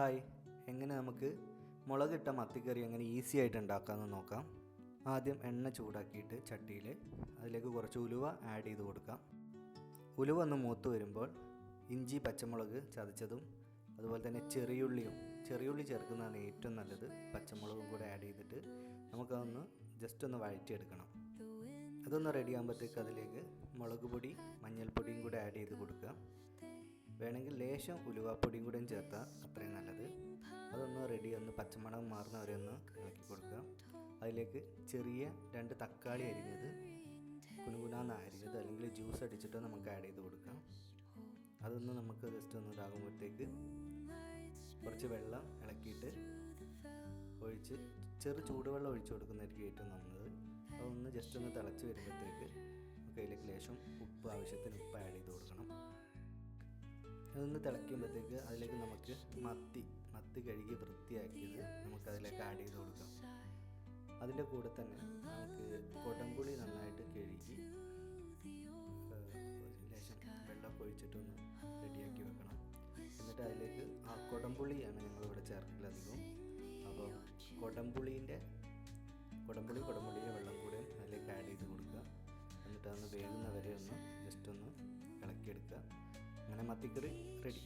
Hi, എങ്ങനെ നമുക്ക് മുളകിട്ട മത്തിക്കറി എങ്ങനെ ഈസി ആയിട്ട് ഉണ്ടാക്കാമെന്ന് നോക്കാം. ആദ്യം എണ്ണ ചൂടാക്കിയിട്ട് ചട്ടിയിൽ അതിലേക്ക് കുറച്ച് ഉലുവ ആഡ് ചെയ്ത് കൊടുക്കാം. ഉലുവ ഒന്ന് മൂത്ത് വരുമ്പോൾ ഇഞ്ചി പച്ചമുളക് ചതച്ചതും അതുപോലെ തന്നെ ചെറിയുള്ളി ചേർക്കുന്നതാണ് ഏറ്റവും നല്ലത്. പച്ചമുളകും കൂടെ ആഡ് ചെയ്തിട്ട് നമുക്കതൊന്ന് ജസ്റ്റ് ഒന്ന് വഴറ്റിയെടുക്കണം. അതൊന്ന് റെഡി ആകുമ്പോഴത്തേക്ക് അതിലേക്ക് മുളക് പൊടി മഞ്ഞൾപ്പൊടിയും കൂടെ ആഡ് ചെയ്ത് കൊടുക്കുക. വേണമെങ്കിൽ ലേശം ഉലുവാപ്പൊടിയും കൂടെയും ചേർത്താൽ അത്രയും നല്ലത്. അതൊന്ന് ഒന്ന് പച്ചമണം മാറുന്നവരെ ഒന്ന് ഇളക്കി കൊടുക്കുക. അതിലേക്ക് ചെറിയ 2 തക്കാളി അരിഞ്ഞത് കുനുകുനാന്ന് അരിഞ്ഞത് അല്ലെങ്കിൽ ജ്യൂസ് അടിച്ചിട്ട് നമുക്ക് ആഡ് ചെയ്ത് കൊടുക്കാം. അതൊന്ന് നമുക്ക് ജസ്റ്റ് ഒന്ന് ഇതാകുമ്പോഴത്തേക്ക് കുറച്ച് വെള്ളം ഇളക്കിയിട്ട് ഒഴിച്ച് ചൂടുവെള്ളം ഒഴിച്ച് കൊടുക്കുന്നതായിരിക്കും ഏറ്റവും നല്ലത്. അതൊന്ന് ജസ്റ്റ് ഒന്ന് തിളച്ച് വരുമ്പോഴത്തേക്ക് നമുക്ക് അതിലേക്ക് ലേശം ആവശ്യത്തിന് ഉപ്പ് ആഡ് ചെയ്ത് കൊടുക്കണം. അതൊന്ന് തിളയ്ക്കുമ്പോഴത്തേക്ക് അതിലേക്ക് നമുക്ക് മത്തി കഴുകി വൃത്തിയാക്കിയത് നമുക്കതിലേക്ക് ആഡ് ചെയ്ത് കൊടുക്കാം. അതിൻ്റെ കൂടെ തന്നെ നമുക്ക് കൊടംപുളി നന്നായിട്ട് കഴുകി ലേശം വെള്ളം ഒഴിച്ചിട്ടൊന്ന് റെഡിയാക്കി വെക്കണം. എന്നിട്ട് അതിലേക്ക് കൊടംപുളിയാണ് ഞങ്ങളിവിടെ ചേർക്കലധികം. അപ്പോൾ കൊടംപുളിയുടെ വെള്ളം കൂടെ അതിലേക്ക് ആഡ് ചെയ്ത് കൊടുക്കുക. എന്നിട്ട് അതൊന്ന് വേകുന്ന വരെ ഒന്ന് ജസ്റ്റ് ഒന്ന് ഇളക്കിയെടുക്കുക. അങ്ങനെ മത്തിക്കറി റെഡി.